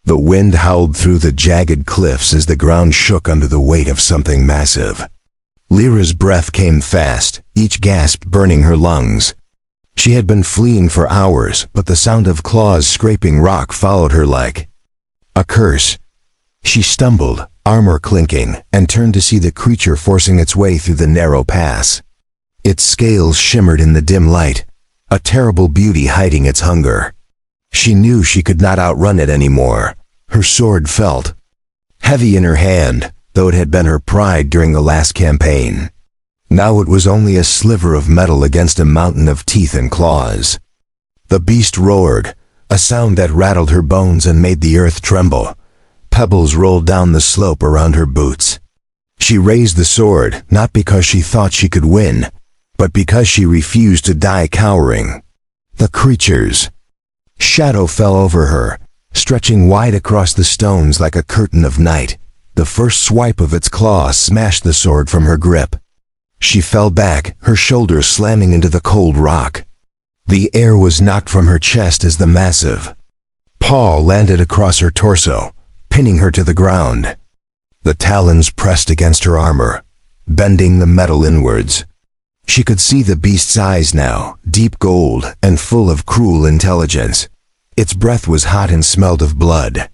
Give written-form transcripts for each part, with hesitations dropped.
The wind howled through the jagged cliffs as the ground shook under the weight of something massive. Lyra's breath came fast, each gasp burning her lungs. She had been fleeing for hours, but the sound of claws scraping rock followed her like a curse. She stumbled, armor clinking, and turned to see the creature forcing its way through the narrow pass. Its scales shimmered in the dim light, a terrible beauty hiding its hunger. She knew she could not outrun it anymore. Her sword felt heavy in her hand, though it had been her pride during the last campaign. Now it was only a sliver of metal against a mountain of teeth and claws. The beast roared, a sound that rattled her bones and made the earth tremble. Pebbles rolled down the slope around her boots. She raised the sword, not because she thought she could win, but because she refused to die cowering. The creature's shadow fell over her, stretching wide across the stones like a curtain of night. The first swipe of its claw smashed the sword from her grip. She fell back, her shoulders slamming into the cold rock. The air was knocked from her chest as the massive paw landed across her torso, pinning her to the ground. The talons pressed against her armor, bending the metal inwards. She could see the beast's eyes now, deep gold and full of cruel intelligence. Its breath was hot and smelled of blood.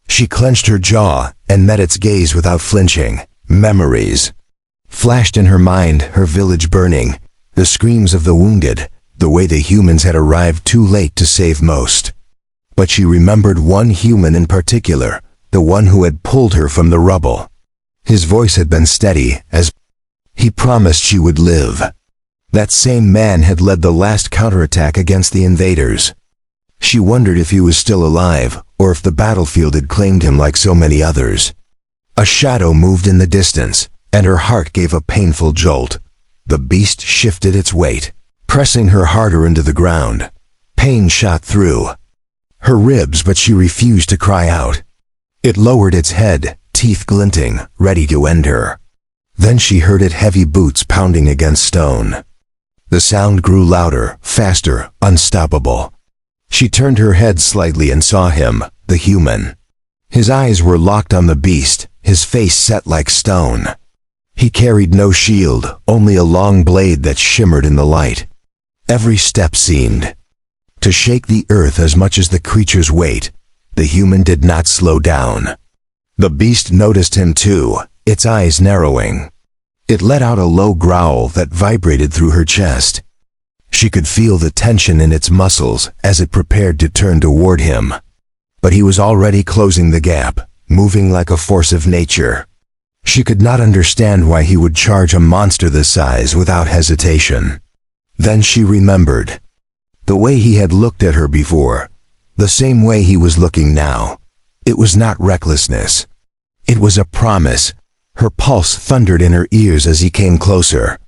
She clenched her jaw and met its gaze without flinching. Memories flashed in her mind, her village burning, the screams of the wounded, the way the humans had arrived too late to save most. But she remembered one human in particular, the one who had pulled her from the rubble. His voice had been steady, as he promised she would live. That same man had led the last counterattack against the invaders. She wondered if he was still alive, or if the battlefield had claimed him like so many others. A shadow moved in the distance, and her heart gave a painful jolt. The beast shifted its weight, pressing her harder into the ground. Pain shot through her ribs, but she refused to cry out. It lowered its head, teeth glinting, ready to end her. Then she heard its heavy boots pounding against stone. The sound grew louder, faster, unstoppable. She turned her head slightly and saw him, the human. His eyes were locked on the beast, his face set like stone. He carried no shield, only a long blade that shimmered in the light. Every step seemed to shake the earth as much as the creature's weight. The human did not slow down. The beast noticed him too, its eyes narrowing. It let out a low growl that vibrated through her chest. She could feel the tension in its muscles as it prepared to turn toward him. But he was already closing the gap, moving like a force of nature. She could not understand why he would charge a monster this size without hesitation. Then she remembered the way he had looked at her before, the same way he was looking now. It was not recklessness. It was a promise. Her pulse thundered in her ears as he came closer.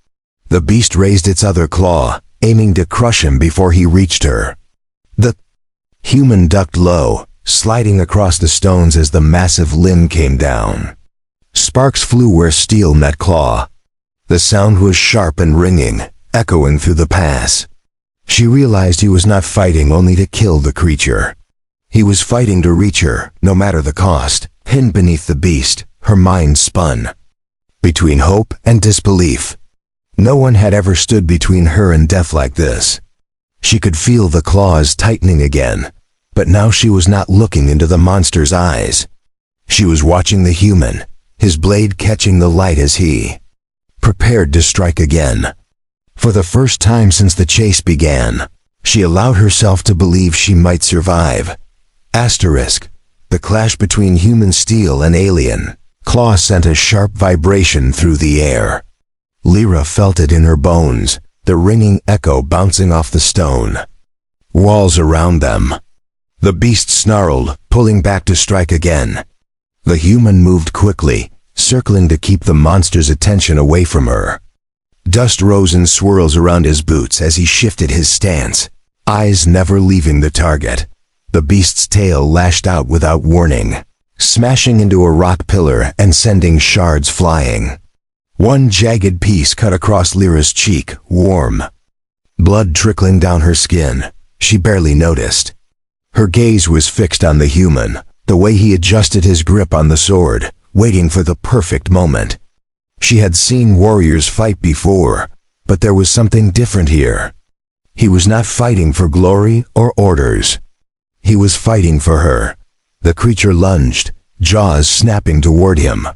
The beast raised its other claw, aiming to crush him before he reached her. The human ducked low, sliding across the stones as the massive limb came down. Sparks flew where steel met claw. The sound was sharp and ringing, echoing through the pass. She realized he was not fighting only to kill the creature. He was fighting to reach her, no matter the cost. Hidden beneath the beast, her mind spun between hope and disbelief. No one had ever stood between her and death like this. She could feel the claws tightening again, but now she was not looking into the monster's eyes. She was watching the human, his blade catching the light as he prepared to strike again. For the first time since the chase began, she allowed herself to believe she might survive. Asterisk. The clash between human steel and alien claw sent a sharp vibration through the air. Lyra felt it in her bones, the ringing echo bouncing off the stone walls around them. The beast snarled, pulling back to strike again. The human moved quickly, circling to keep the monster's attention away from her. Dust rose in swirls around his boots as he shifted his stance, eyes never leaving the target. The beast's tail lashed out without warning, smashing into a rock pillar and sending shards flying. One jagged piece cut across Lyra's cheek, warm. Blood trickling down her skin, she barely noticed. Her gaze was fixed on the human, The way he adjusted his grip on the sword, waiting for the perfect moment. She had seen warriors fight before, but there was something different here. He was not fighting for glory or orders. He was fighting for her. The creature lunged, jaws snapping toward him.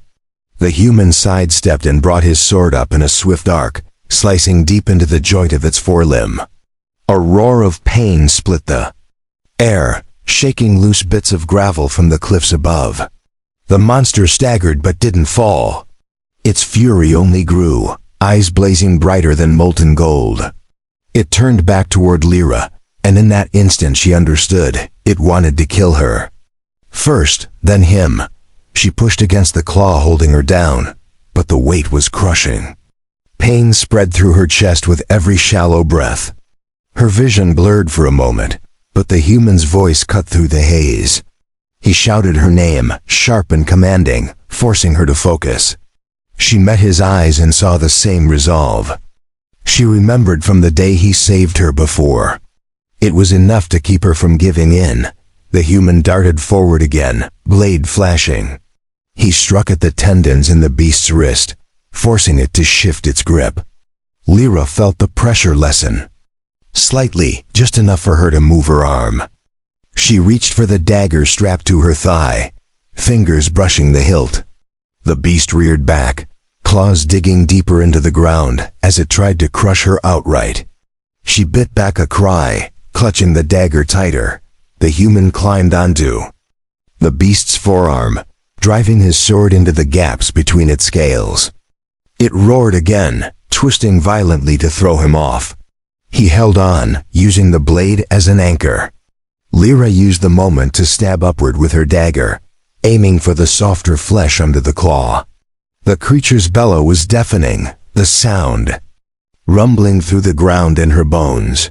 The human sidestepped and brought his sword up in a swift arc, slicing deep into the joint of its forelimb. A roar of pain split the air, shaking loose bits of gravel from the cliffs above. The monster staggered but didn't fall. Its fury only grew, eyes blazing brighter than molten gold. It turned back toward Lyra, and in that instant she understood it wanted to kill her. First, then him. She pushed against the claw holding her down, but the weight was crushing. Pain spread through her chest with every shallow breath. Her vision blurred for a moment, but the human's voice cut through the haze. He shouted her name, sharp and commanding, forcing her to focus. She met his eyes and saw the same resolve. She remembered from the day he saved her before. It was enough to keep her from giving in. The human darted forward again, blade flashing. He struck at the tendons in the beast's wrist, forcing it to shift its grip. Lyra felt the pressure lessen. Slightly, just enough for her to move her arm. She reached for the dagger strapped to her thigh, fingers brushing the hilt. The beast reared back, claws digging deeper into the ground as it tried to crush her outright. She bit back a cry, clutching the dagger tighter. The human climbed onto the beast's forearm, driving his sword into the gaps between its scales. It roared again, twisting violently to throw him off. He held on, using the blade as an anchor. Lyra used the moment to stab upward with her dagger, aiming for the softer flesh under the claw. The creature's bellow was deafening, the sound rumbling through the ground in her bones.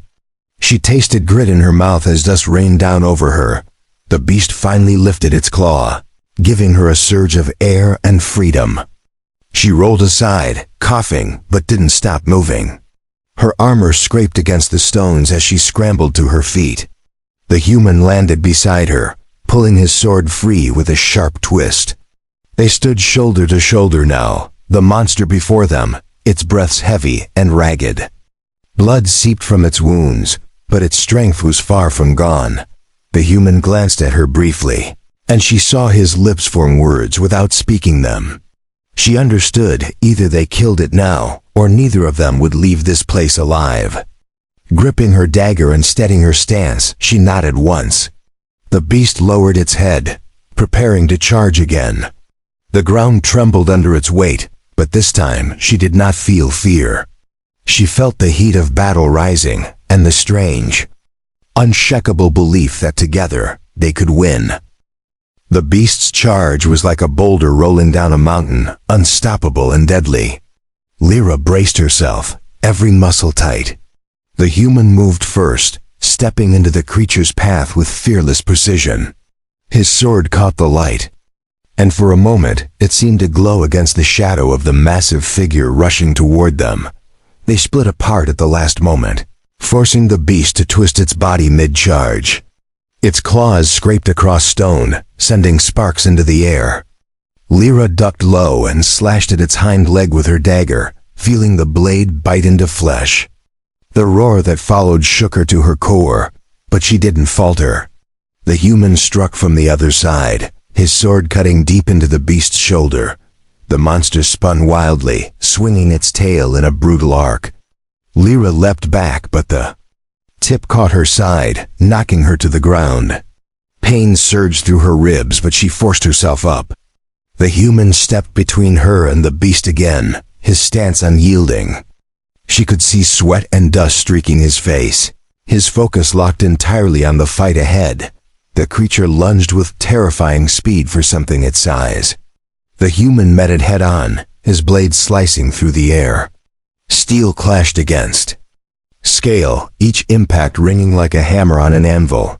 She tasted grit in her mouth as dust rained down over her. The beast finally lifted its claw, giving her a surge of air and freedom. She rolled aside, coughing, but didn't stop moving. Her armor scraped against the stones as she scrambled to her feet. The human landed beside her, pulling his sword free with a sharp twist. They stood shoulder to shoulder now, the monster before them, its breaths heavy and ragged. Blood seeped from its wounds, but its strength was far from gone. The human glanced at her briefly, and she saw his lips form words without speaking them. She understood either they killed it now, or neither of them would leave this place alive. Gripping her dagger and steadying her stance, she nodded once. The beast lowered its head, preparing to charge again. The ground trembled under its weight, but this time she did not feel fear. She felt the heat of battle rising, and the strange, unshakable belief that together they could win. The beast's charge was like a boulder rolling down a mountain, unstoppable and deadly. Lyra braced herself, every muscle tight. The human moved first, stepping into the creature's path with fearless precision. His sword caught the light, and for a moment it seemed to glow against the shadow of the massive figure rushing toward them. They split apart at the last moment, forcing the beast to twist its body mid-charge. Its claws scraped across stone, sending sparks into the air. Lyra ducked low and slashed at its hind leg with her dagger, feeling the blade bite into flesh. The roar that followed shook her to her core, but she didn't falter. The human struck from the other side, his sword cutting deep into the beast's shoulder. The monster spun wildly, swinging its tail in a brutal arc. Lyra leapt back, but the tip caught her side, knocking her to the ground. Pain surged through her ribs, but she forced herself up. The human stepped between her and the beast again, his stance unyielding. She could see sweat and dust streaking his face, his focus locked entirely on the fight ahead. The creature lunged with terrifying speed for something its size. The human met it head-on, his blade slicing through the air. Steel clashed against scale, each impact ringing like a hammer on an anvil.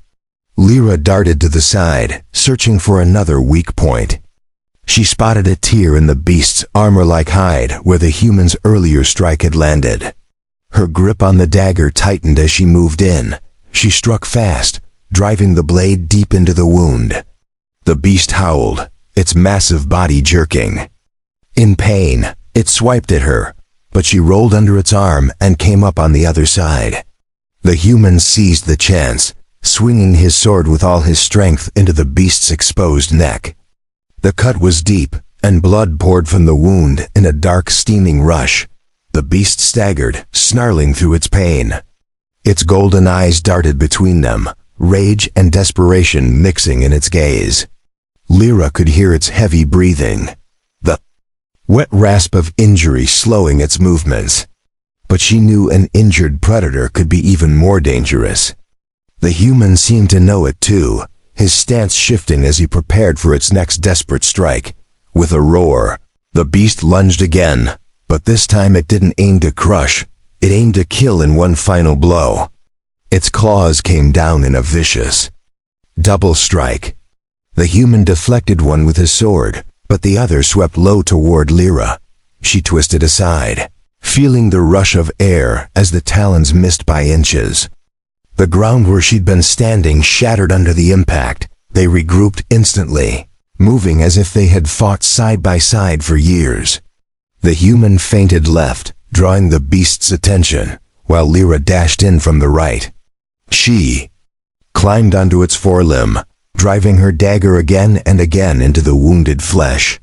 Lyra darted to the side, searching for another weak point. She spotted a tear in the beast's armor-like hide where the human's earlier strike had landed. Her grip on the dagger tightened as she moved in. She struck fast, driving the blade deep into the wound. The beast howled, its massive body jerking. In pain, it swiped at her, but she rolled under its arm and came up on the other side. The human seized the chance, swinging his sword with all his strength into the beast's exposed neck. The cut was deep, and blood poured from the wound in a dark, steaming rush. The beast staggered, snarling through its pain. Its golden eyes darted between them, rage and desperation mixing in its gaze. Lyra could hear its heavy breathing, the wet rasp of injury slowing its movements. But she knew an injured predator could be even more dangerous. The human seemed to know it too, his stance shifting as he prepared for its next desperate strike. With a roar, the beast lunged again, but this time it didn't aim to crush, it aimed to kill in one final blow. Its claws came down in a vicious double strike. The human deflected one with his sword, but the other swept low toward Lyra. She twisted aside, feeling the rush of air as the talons missed by inches. The ground where she'd been standing shattered under the impact. They regrouped instantly, moving as if they had fought side by side for years. The human feinted left, drawing the beast's attention, while Lyra dashed in from the right. She climbed onto its forelimb, driving her dagger again and again into the wounded flesh.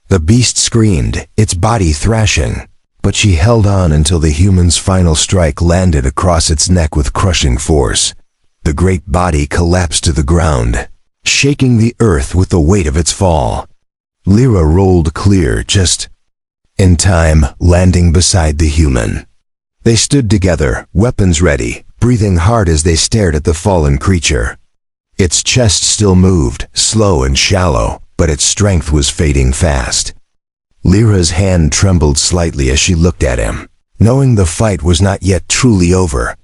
The beast screamed, its body thrashing, but she held on until the human's final strike landed across its neck with crushing force. The great body collapsed to the ground, shaking the earth with the weight of its fall. Lyra rolled clear just in time, landing beside the human. They stood together, weapons ready, breathing hard as they stared at the fallen creature. Its chest still moved, slow and shallow, but its strength was fading fast. Lyra's hand trembled slightly as she looked at him, knowing the fight was not yet truly over.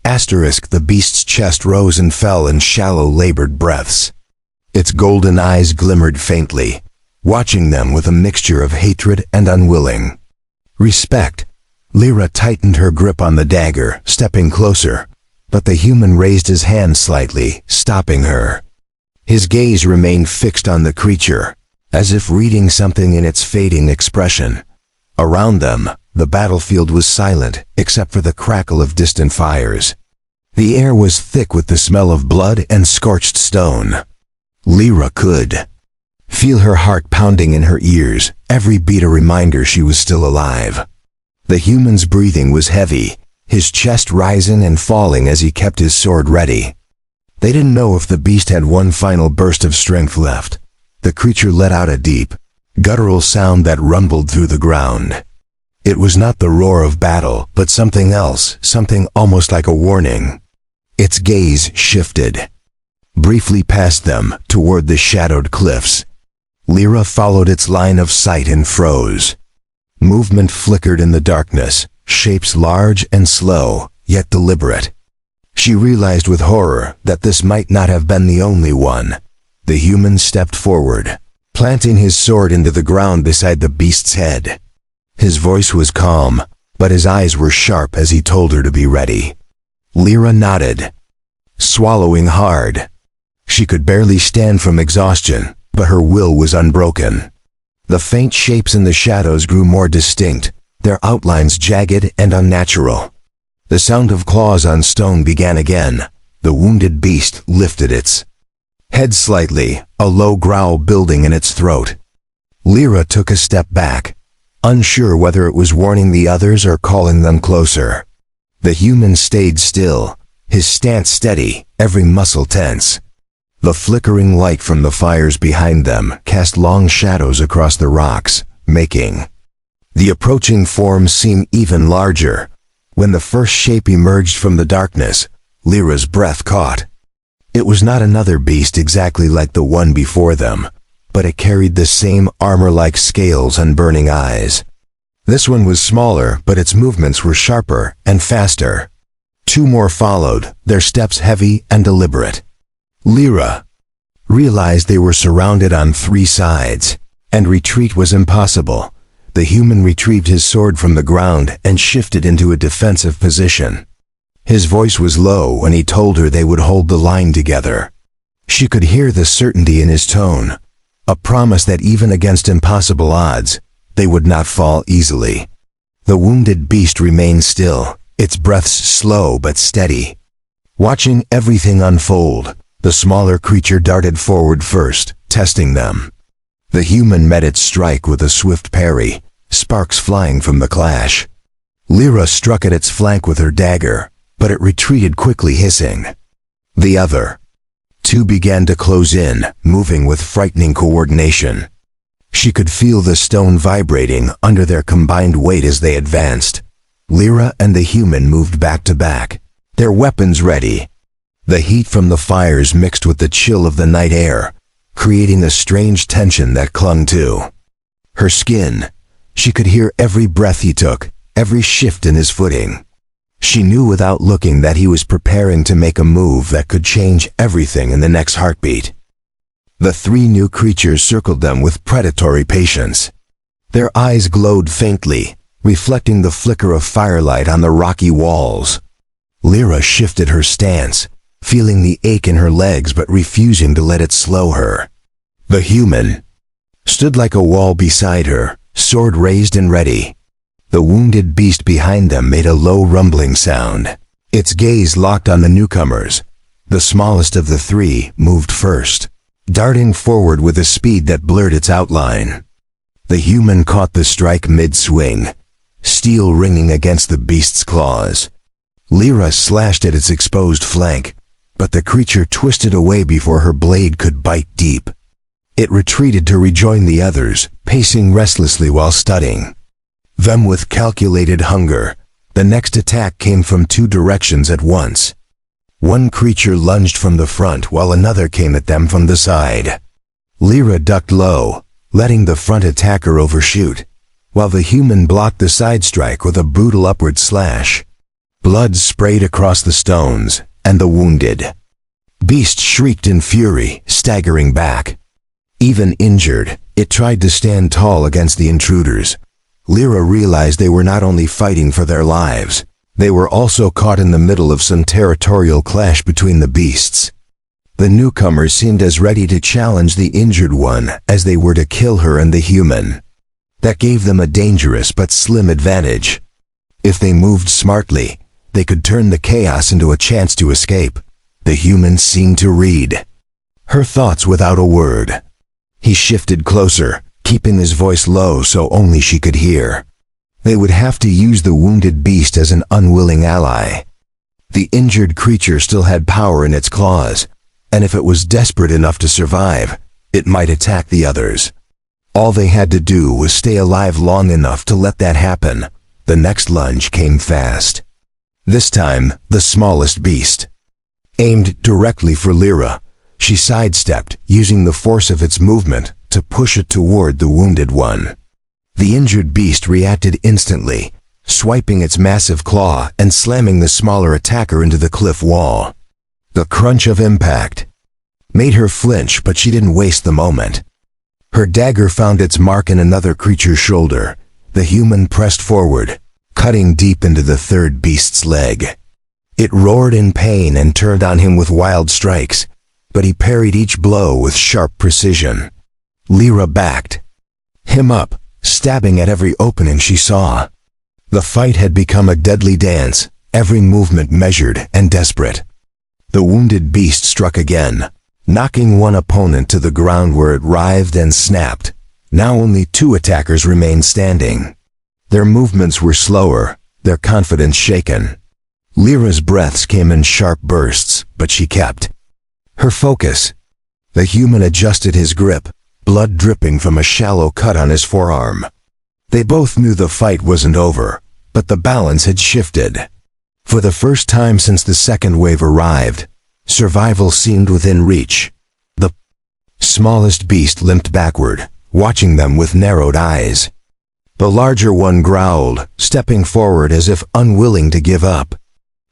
The beast's chest rose and fell in shallow, labored breaths. Its golden eyes glimmered faintly, watching them with a mixture of hatred and unwilling respect. Lyra tightened her grip on the dagger, stepping closer, but the human raised his hand slightly, stopping her. His gaze remained fixed on the creature, as if reading something in its fading expression. Around them, the battlefield was silent, except for the crackle of distant fires. The air was thick with the smell of blood and scorched stone. Lyra could feel her heart pounding in her ears, every beat a reminder she was still alive. The human's breathing was heavy, his chest rising and falling as he kept his sword ready. They didn't know if the beast had one final burst of strength left. The creature let out a deep, guttural sound that rumbled through the ground. It was not the roar of battle, but something else, something almost like a warning. Its gaze shifted, briefly past them, toward the shadowed cliffs. Lyra followed its line of sight and froze. Movement flickered in the darkness, shapes large and slow, yet deliberate. She realized with horror that this might not have been the only one. The human stepped forward, planting his sword into the ground beside the beast's head. His voice was calm, but his eyes were sharp as he told her to be ready. Lyra nodded, swallowing hard. She could barely stand from exhaustion, but her will was unbroken. The faint shapes in the shadows grew more distinct, their outlines jagged and unnatural. The sound of claws on stone began again. The wounded beast lifted its head slightly, a low growl building in its throat. Lyra took a step back, unsure whether it was warning the others or calling them closer. The human stayed still, his stance steady, every muscle tense. The flickering light from the fires behind them cast long shadows across the rocks, making the approaching form seem even larger. When the first shape emerged from the darkness, Lyra's breath caught. It was not another beast exactly like the one before them, but it carried the same armor-like scales and burning eyes. This one was smaller, but its movements were sharper and faster. Two more followed, their steps heavy and deliberate. Lyra realized they were surrounded on three sides, and retreat was impossible. The human retrieved his sword from the ground and shifted into a defensive position. His voice was low when he told her they would hold the line together. She could hear the certainty in his tone, a promise that even against impossible odds, they would not fall easily. The wounded beast remained still, its breaths slow but steady. Watching everything unfold, the smaller creature darted forward first, testing them. The human met its strike with a swift parry, sparks flying from the clash. Lyra struck at its flank with her dagger, but it retreated quickly, hissing. The other two began to close in, moving with frightening coordination. She could feel the stone vibrating under their combined weight as they advanced. Lyra and the human moved back to back, their weapons ready. The heat from the fires mixed with the chill of the night air, creating a strange tension that clung to her skin. She could hear every breath he took, every shift in his footing. She knew without looking that he was preparing to make a move that could change everything in the next heartbeat. The three new creatures circled them with predatory patience. Their eyes glowed faintly, reflecting the flicker of firelight on the rocky walls. Lyra shifted her stance, feeling the ache in her legs but refusing to let it slow her. The human stood like a wall beside her, sword raised and ready. The wounded beast behind them made a low rumbling sound. Its gaze locked on the newcomers. The smallest of the three moved first, darting forward with a speed that blurred its outline. The human caught the strike mid-swing, steel ringing against the beast's claws. Lyra slashed at its exposed flank, but the creature twisted away before her blade could bite deep. It retreated to rejoin the others, pacing restlessly while studying them with calculated hunger. The next attack came from two directions at once. One creature lunged from the front while another came at them from the side. Lyra ducked low, letting the front attacker overshoot, while the human blocked the side strike with a brutal upward slash. Blood sprayed across the stones, and the wounded beast shrieked in fury, staggering back. Even injured, it tried to stand tall against the intruders. Lyra realized they were not only fighting for their lives, they were also caught in the middle of some territorial clash between the beasts. The newcomers seemed as ready to challenge the injured one as they were to kill her and the human. That gave them a dangerous but slim advantage. If they moved smartly, they could turn the chaos into a chance to escape. The human seemed to read her thoughts without a word. He shifted closer, keeping his voice low so only she could hear. They would have to use the wounded beast as an unwilling ally. The injured creature still had power in its claws, and if it was desperate enough to survive, it might attack the others. All they had to do was stay alive long enough to let that happen. The next lunge came fast. This time, the smallest beast aimed directly for Lyra. She sidestepped, using the force of its movement to push it toward the wounded one. The injured beast reacted instantly, swiping its massive claw and slamming the smaller attacker into the cliff wall. The crunch of impact made her flinch, but she didn't waste the moment. Her dagger found its mark in another creature's shoulder. The human pressed forward, cutting deep into the third beast's leg. It roared in pain and turned on him with wild strikes, but he parried each blow with sharp precision. Lyra backed him up, stabbing at every opening she saw. The fight had become a deadly dance, every movement measured and desperate. The wounded beast struck again, knocking one opponent to the ground where it writhed and snapped. Now only two attackers remained standing. Their movements were slower, their confidence shaken. Lyra's breaths came in sharp bursts, but she kept her focus. The human adjusted his grip, blood dripping from a shallow cut on his forearm. They both knew the fight wasn't over, but the balance had shifted. For the first time since the second wave arrived, survival seemed within reach. The smallest beast limped backward, watching them with narrowed eyes. The larger one growled, stepping forward as if unwilling to give up.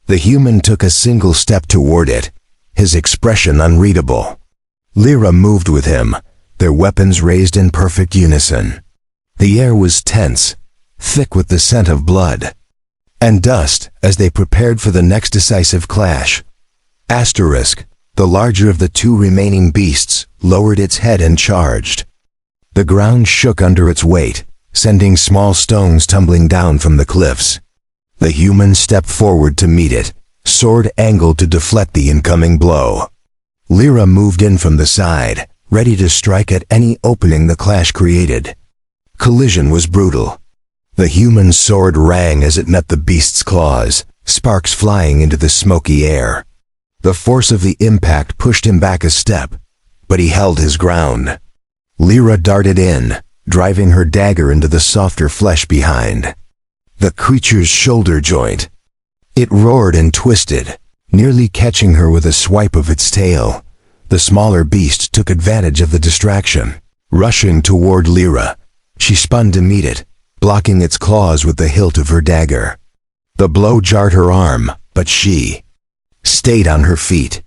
The human took a single step toward it, his expression unreadable. Lyra moved with him, their weapons raised in perfect unison. The air was tense, thick with the scent of blood and dust as they prepared for the next decisive clash. *, The larger of the two remaining beasts lowered its head and charged. The ground shook under its weight, sending small stones tumbling down from the cliffs. The human stepped forward to meet it, sword angled to deflect the incoming blow. Lyra moved in from the side, ready to strike at any opening the clash created. Collision was brutal. The human sword rang as it met the beast's claws, sparks flying into the smoky air. The force of the impact pushed him back a step, but he held his ground. Lyra darted in, driving her dagger into the softer flesh behind the creature's shoulder joint. It roared and twisted, nearly catching her with a swipe of its tail. The smaller beast took advantage of the distraction. Rushing toward Lyra, she spun to meet it, blocking its claws with the hilt of her dagger. The blow jarred her arm, but she stayed on her feet.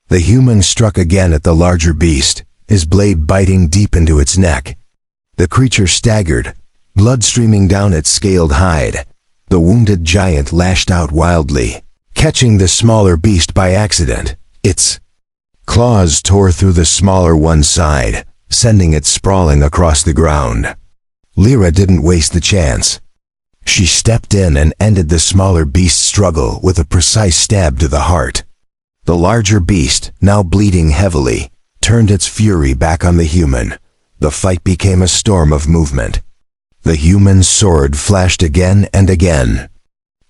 The human struck again at the larger beast, his blade biting deep into its neck. The creature staggered, blood streaming down its scaled hide. The wounded giant lashed out wildly, catching the smaller beast by accident. Its claws tore through the smaller one's side, sending it sprawling across the ground. Lyra didn't waste the chance. She stepped in and ended the smaller beast's struggle with a precise stab to the heart. The larger beast, now bleeding heavily, turned its fury back on the human. The fight became a storm of movement. The human's sword flashed again and again,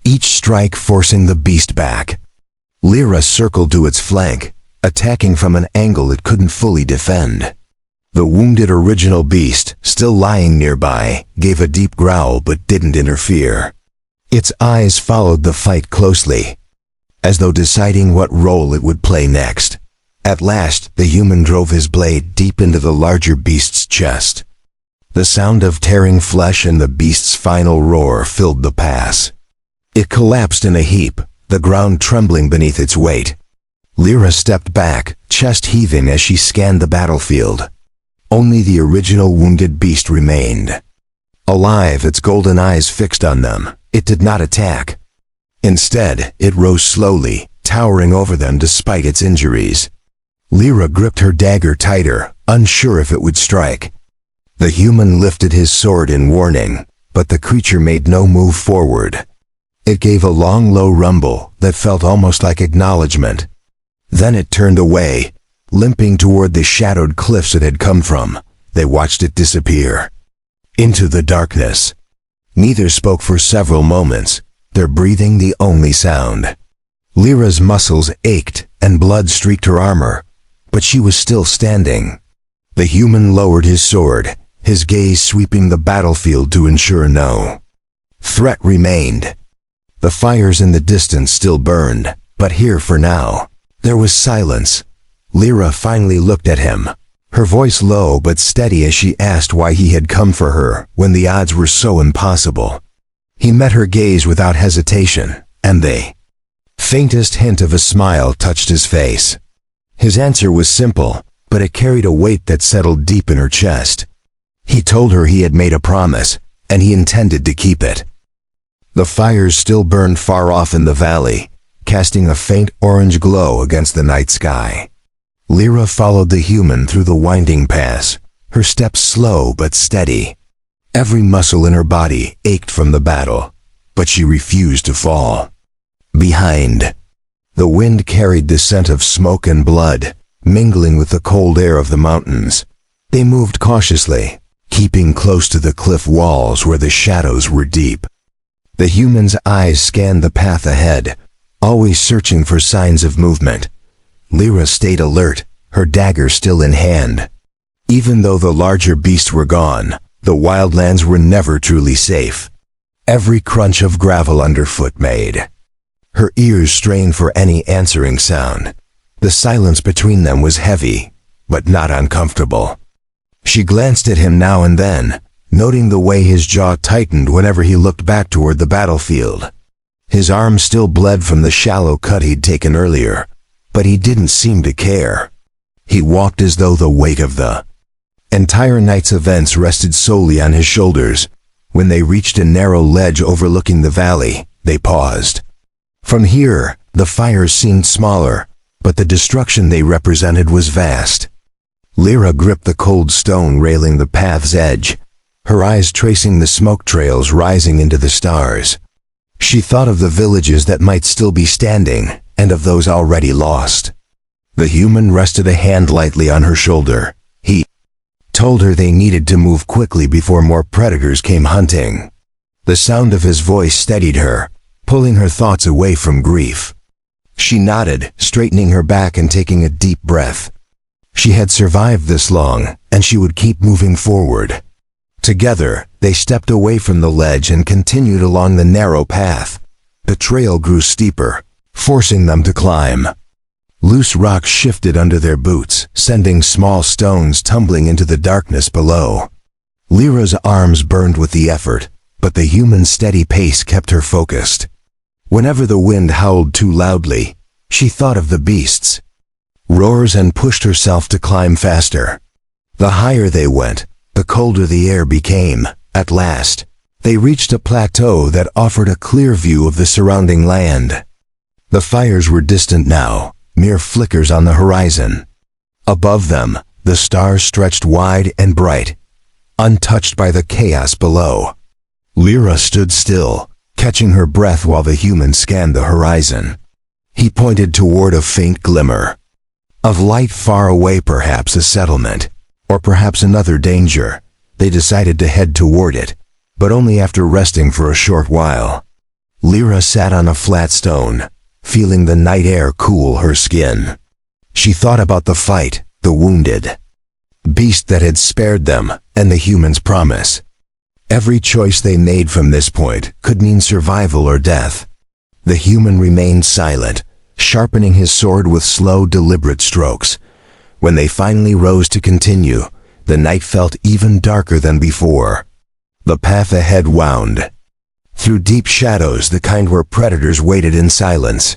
each strike forcing the beast back. Lyra circled to its flank, attacking from an angle it couldn't fully defend. The wounded original beast, still lying nearby, gave a deep growl but didn't interfere. Its eyes followed the fight closely, as though deciding what role it would play next. At last, the human drove his blade deep into the larger beast's chest. The sound of tearing flesh and the beast's final roar filled the pass. It collapsed in a heap, the ground trembling beneath its weight. Lyra stepped back, chest heaving as she scanned the battlefield. Only the original wounded beast remained. Alive, its golden eyes fixed on them, it did not attack. Instead, it rose slowly, towering over them despite its injuries. Lyra gripped her dagger tighter, unsure if it would strike. The human lifted his sword in warning, but the creature made no move forward. It gave a long, low rumble that felt almost like acknowledgement. Then it turned away, limping toward the shadowed cliffs it had come from. They watched it disappear into the darkness. Neither spoke for several moments, their breathing the only sound. Lyra's muscles ached and blood streaked her armor, but she was still standing. The human lowered his sword, his gaze sweeping the battlefield to ensure no threat remained. The fires in the distance still burned, but here for now, there was silence. Lyra finally looked at him, her voice low but steady as she asked why he had come for her when the odds were so impossible. He met her gaze without hesitation, and the faintest hint of a smile touched his face. His answer was simple, but it carried a weight that settled deep in her chest. He told her he had made a promise, and he intended to keep it. The fires still burned far off in the valley, casting a faint orange glow against the night sky. Lyra followed the human through the winding pass, her steps slow but steady. Every muscle in her body ached from the battle, but she refused to fall. Behind, the wind carried the scent of smoke and blood, mingling with the cold air of the mountains. They moved cautiously, keeping close to the cliff walls where the shadows were deep. The human's eyes scanned the path ahead, always searching for signs of movement. Lyra stayed alert, her dagger still in hand. Even though the larger beasts were gone, the wildlands were never truly safe. Every crunch of gravel underfoot made her ears strained for any answering sound. The silence between them was heavy, but not uncomfortable. She glanced at him now and then, noting the way his jaw tightened whenever he looked back toward the battlefield. His arm still bled from the shallow cut he'd taken earlier, but he didn't seem to care. He walked as though the weight of the entire night's events rested solely on his shoulders. When they reached a narrow ledge overlooking the valley, they paused. From here, the fires seemed smaller, but the destruction they represented was vast. Lyra gripped the cold stone railing the path's edge, her eyes tracing the smoke trails rising into the stars. She thought of the villages that might still be standing, and of those already lost. The human rested a hand lightly on her shoulder. He told her they needed to move quickly before more predators came hunting. The sound of his voice steadied her, pulling her thoughts away from grief. She nodded, straightening her back and taking a deep breath. She had survived this long, and she would keep moving forward. Together, they stepped away from the ledge and continued along the narrow path. The trail grew steeper, forcing them to climb. Loose rocks shifted under their boots, sending small stones tumbling into the darkness below. Lyra's arms burned with the effort, but the human's steady pace kept her focused. Whenever the wind howled too loudly, she thought of the beasts. Roars and pushed herself to climb faster. The higher they went, the colder the air became. At last, they reached a plateau that offered a clear view of the surrounding land. The fires were distant now, mere flickers on the horizon. Above them, the stars stretched wide and bright, untouched by the chaos below. Lyra stood still, catching her breath while the human scanned the horizon. He pointed toward a faint glimmer of light far away, perhaps a settlement, or perhaps another danger. They decided to head toward it, but only after resting for a short while. Lyra sat on a flat stone, feeling the night air cool her skin. She thought about the fight, the wounded beast that had spared them, and the human's promise. Every choice they made from this point could mean survival or death. The human remained silent, sharpening his sword with slow, deliberate strokes. When they finally rose to continue, the night felt even darker than before. The path ahead wound through deep shadows, the kind where predators waited in silence.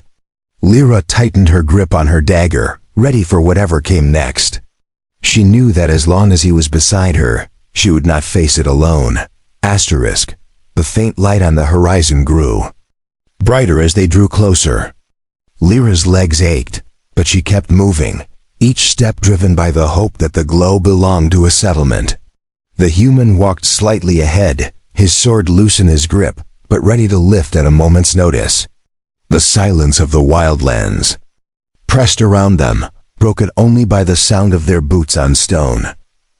Lyra tightened her grip on her dagger, ready for whatever came next. She knew that as long as he was beside her, she would not face it alone. The faint light on the horizon grew brighter as they drew closer. Lyra's legs ached, but she kept moving, each step driven by the hope that the glow belonged to a settlement. The human walked slightly ahead, his sword loose in his grip, but ready to lift at a moment's notice. The silence of the wildlands pressed around them, broken only by the sound of their boots on stone.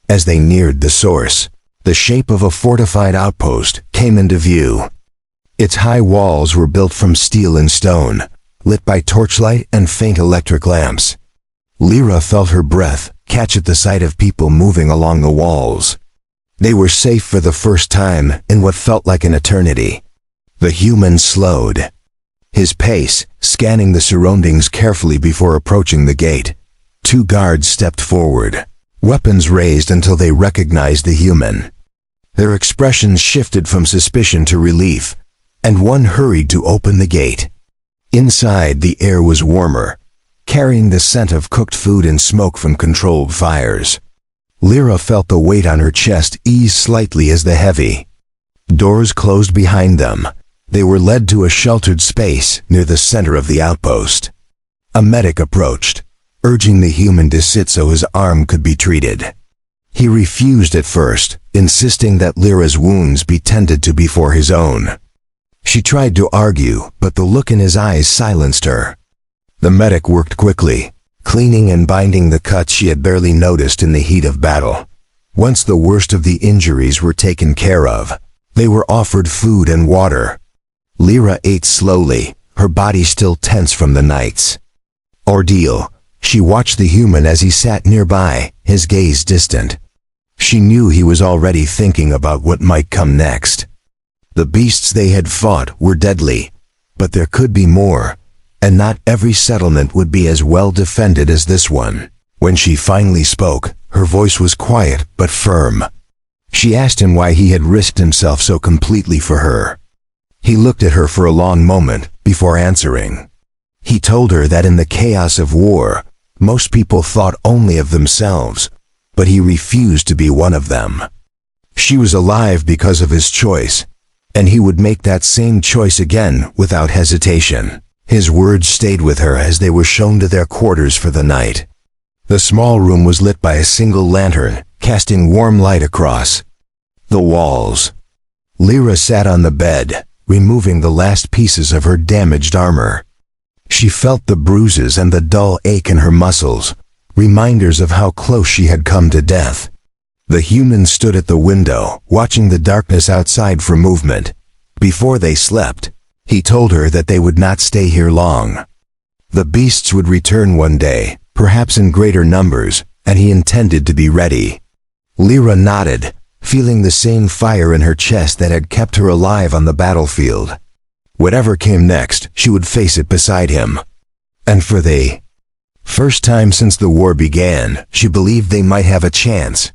As they neared the source, the shape of a fortified outpost came into view. Its high walls were built from steel and stone, lit by torchlight and faint electric lamps. Lyra felt her breath catch at the sight of people moving along the walls. They were safe for the first time in what felt like an eternity. The human slowed his pace, scanning the surroundings carefully before approaching the gate. 2 guards stepped forward, weapons raised until they recognized the human. Their expressions shifted from suspicion to relief, and one hurried to open the gate. Inside, the air was warmer, carrying the scent of cooked food and smoke from controlled fires. Lyra felt the weight on her chest ease slightly as the heavy doors closed behind them. They were led to a sheltered space near the center of the outpost. A medic approached, urging the human to sit so his arm could be treated. He refused at first, insisting that Lyra's wounds be tended to before his own. She tried to argue, but the look in his eyes silenced her. The medic worked quickly, cleaning and binding the cuts she had barely noticed in the heat of battle. Once the worst of the injuries were taken care of, they were offered food and water. Lyra ate slowly, her body still tense from the night's ordeal. She watched the human as he sat nearby, his gaze distant. She knew he was already thinking about what might come next. The beasts they had fought were deadly, but there could be more, and not every settlement would be as well defended as this one. When she finally spoke, her voice was quiet but firm. She asked him why he had risked himself so completely for her. He looked at her for a long moment before answering. He told her that in the chaos of war, most people thought only of themselves, but he refused to be one of them. She was alive because of his choice, and he would make that same choice again without hesitation. His words stayed with her as they were shown to their quarters for the night. The small room was lit by a single lantern, casting warm light across the walls. Lyra sat on the bed, removing the last pieces of her damaged armor. She felt the bruises and the dull ache in her muscles, reminders of how close she had come to death. The human stood at the window, watching the darkness outside for movement. Before they slept, he told her that they would not stay here long. The beasts would return one day, perhaps in greater numbers, and he intended to be ready. Lyra nodded, feeling the same fire in her chest that had kept her alive on the battlefield. Whatever came next, she would face it beside him. And for the first time since the war began, she believed they might have a chance.